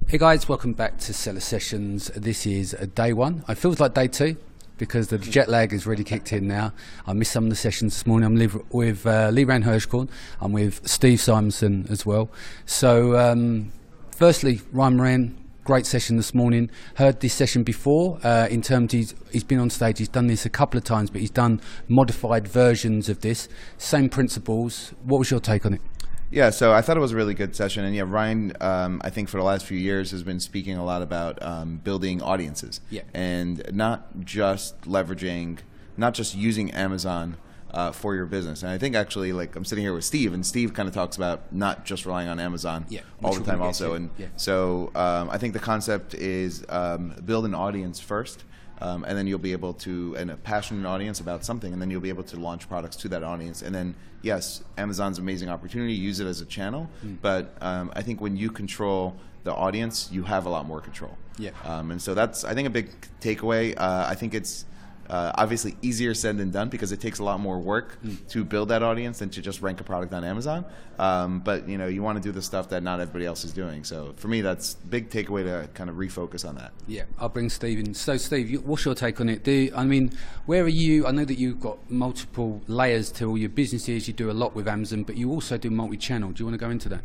Hey guys, welcome back to Seller Sessions. This is day one. It feels like day two because the jet lag has really kicked in now. I missed some of the sessions this morning. I'm with Lee Ran Hirschkorn. I'm with Steve Simonson as well. So firstly, Ryan Moran, great session this morning. Heard this session before in terms he's been on stage. He's done this a couple of times, but he's done modified versions of this. Same principles. What was your take on it? Yeah, so I thought it was a really good session, and yeah, Ryan, I think for the last few years has been speaking a lot about building audiences, and not just using Amazon for your business. And I think actually, like, I'm sitting here with Steve, and Steve kind of talks about not just relying on Amazon all the time also. And so I think the concept is build an audience first. And then you'll be able to, and a passionate audience about something, and then you'll be able to launch products to that audience. And then, yes, Amazon's an amazing opportunity, use it as a channel, but I think when you control the audience, you have a lot more control. And so that's, I think, a big takeaway. I think it's obviously easier said than done because it takes a lot more work to build that audience than to just rank a product on Amazon. But you want to do the stuff that not everybody else is doing. So for me, that's a big takeaway to kind of refocus on that. Yeah, I'll bring Steve in. So Steve, what's your take on it? Where are you? I know that you've got multiple layers to all your businesses. You do a lot with Amazon, but you also do multi-channel. Do you want to go into that?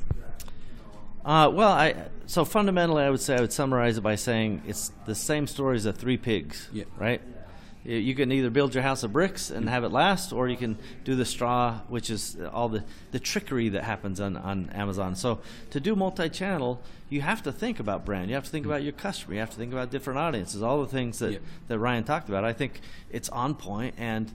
So fundamentally, I would summarize it by saying it's the same story as the three pigs, right? You can either build your house of bricks and have it last, or you can do the straw, which is all the trickery that happens on Amazon. So to do multi-channel, you have to think about brand. You have to think about your customer. You have to think about different audiences, all the things that Ryan talked about. I think it's on point, and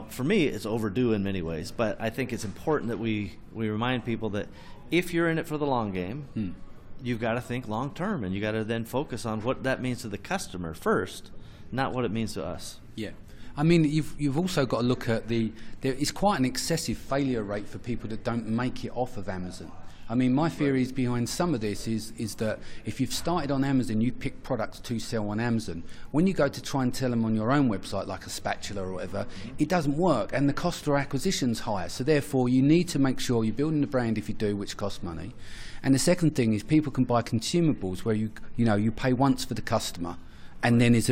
for me, it's overdue in many ways. But I think it's important that we remind people that if you're in it for the long game, you've got to think long term, and you got to then focus on what that means to the customer first, not what it means to us. You've also got to look at there is quite an excessive failure rate for people that don't make it off of Amazon. My theories behind some of this is that if you've started on Amazon, you pick products to sell on Amazon. When you go to try and sell them on your own website, like a spatula or whatever, it doesn't work, and the cost of acquisition's higher. So therefore, you need to make sure you're building the brand if you do, which costs money. And the second thing is people can buy consumables where you pay once for the customer. And then there's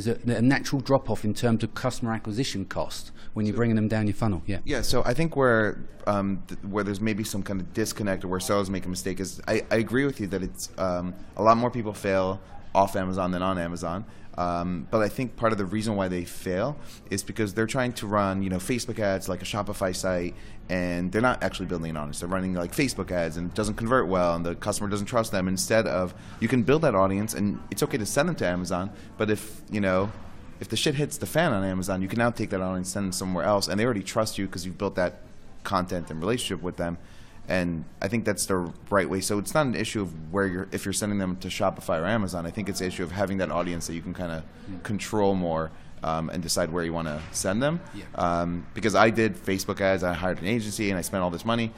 a natural drop-off in terms of customer acquisition cost when you're bringing them down your funnel. So I think where there's maybe some kind of disconnect or where sellers make a mistake is I agree with you that it's a lot more people fail off Amazon than on Amazon. But I think part of the reason why they fail is because they're trying to run, Facebook ads like a Shopify site, and they're not actually building an audience. They're running like Facebook ads, and it doesn't convert well, and the customer doesn't trust them. Instead of, you can build that audience, and it's okay to send them to Amazon, but if the shit hits the fan on Amazon, you can now take that audience, send them somewhere else, and they already trust you because you've built that content and relationship with them. And I think that's the right way. So it's not an issue of if you're sending them to Shopify or Amazon. I think it's an issue of having that audience that you can kind of control more and decide where you want to send them. Because I did Facebook ads, I hired an agency, and I spent all this money,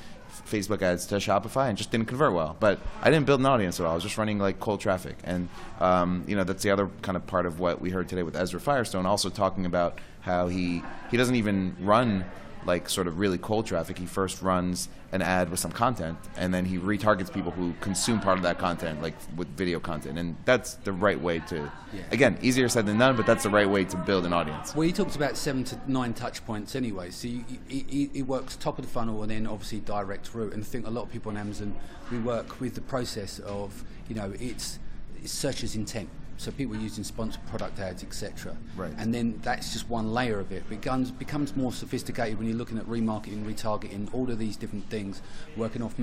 Facebook ads to Shopify, and just didn't convert well. But I didn't build an audience at all. I was just running like cold traffic. And that's the other kind of part of what we heard today with Ezra Firestone, also talking about how he doesn't even run like sort of really cold traffic. He first runs an ad with some content, and then he retargets people who consume part of that content, like with video content. And that's the right way to, again, easier said than done, but that's the right way to build an audience. Well, you talked about 7 to 9 touch points anyway, so it works top of the funnel and then obviously direct route. And I think a lot of people on Amazon, we work with the process of, it's search as intent. So people using sponsored product ads, etc. Right. And then that's just one layer of it. It becomes more sophisticated when you're looking at remarketing, retargeting, all of these different things, working off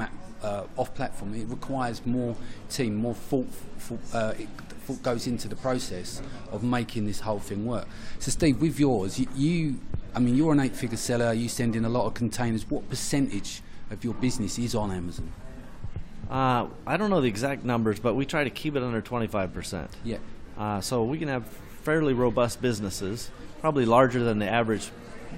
platform. It requires more team, more thought goes into the process of making this whole thing work. So Steve, with yours, you're an 8-figure seller. You send in a lot of containers. What percentage of your business is on Amazon? I don't know the exact numbers, but we try to keep it under 25%. So we can have fairly robust businesses, probably larger than the average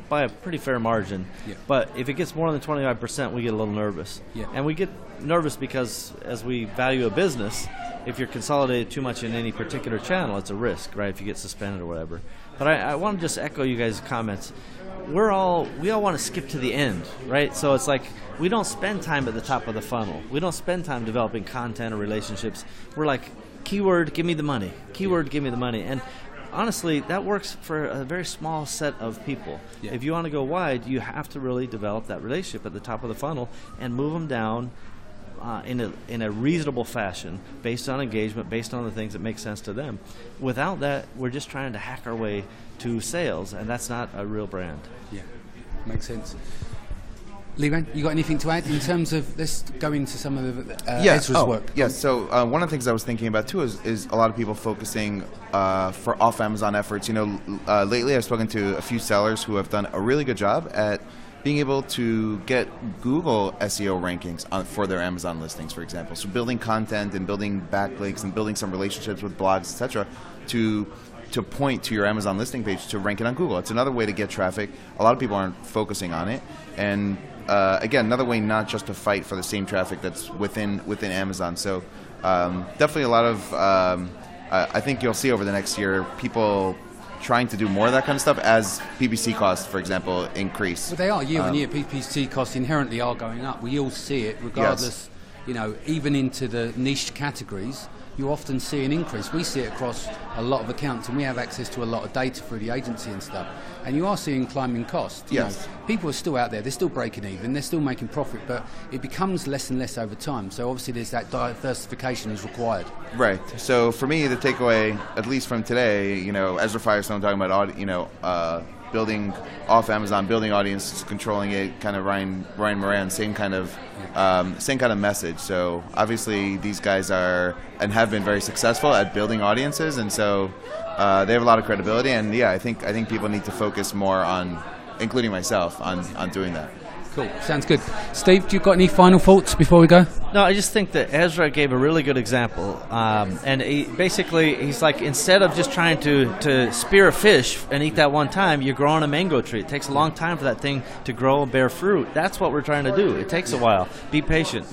by a pretty fair margin. But if it gets more than 25%, we get a little nervous. And we get nervous because as we value a business, if you're consolidated too much in any particular channel, it's a risk, right? If you get suspended or whatever. But I want to just echo you guys' comments. We all want to skip to the end, right? So it's like we don't spend time at the top of the funnel. We don't spend time developing content or relationships. We're like, keyword, give me the money. Keyword, give me the money. And honestly, that works for a very small set of people. Yeah. If you want to go wide, you have to really develop that relationship at the top of the funnel and move them down in a reasonable fashion, based on engagement, based on the things that make sense to them. Without that, we're just trying to hack our way to sales, and that's not a real brand. Yeah, makes sense. Levan, you got anything to add in terms of, let's go into some of Ezra's work? Yes, so one of the things I was thinking about too is a lot of people focusing for off-Amazon efforts. You know, lately I've spoken to a few sellers who have done a really good job at being able to get Google SEO rankings for their Amazon listings, for example. So building content and building backlinks and building some relationships with blogs, etc., to point to your Amazon listing page to rank it on Google. It's another way to get traffic. A lot of people aren't focusing on it. And again, another way not just to fight for the same traffic that's within Amazon. So definitely a lot of, I think you'll see over the next year, people trying to do more of that kind of stuff as PPC costs, for example, increase. Well, they are year on year. PPC costs inherently are going up. We all see it, regardless. Yes. You know, even into the niche categories, you often see an increase. We see it across a lot of accounts, and we have access to a lot of data through the agency and stuff. And you are seeing climbing costs. You know, people are still out there. They're still breaking even. They're still making profit, but it becomes less and less over time. So obviously, there's that diversification is required. Right. So for me, the takeaway, at least from today, you know, Ezra Firestone talking about building off Amazon, building audiences, controlling it, kind of Ryan Moran, same kind of message. So obviously these guys are and have been very successful at building audiences, and so they have a lot of credibility. And yeah, I think people need to focus more on, including myself, on doing that. Cool. Sounds good. Steve, do you got any final thoughts before we go? No, I just think that Ezra gave a really good example. And he's like, instead of just trying to spear a fish and eat that one time, you're growing a mango tree. It takes a long time for that thing to grow and bear fruit. That's what we're trying to do. It takes a while. Be patient.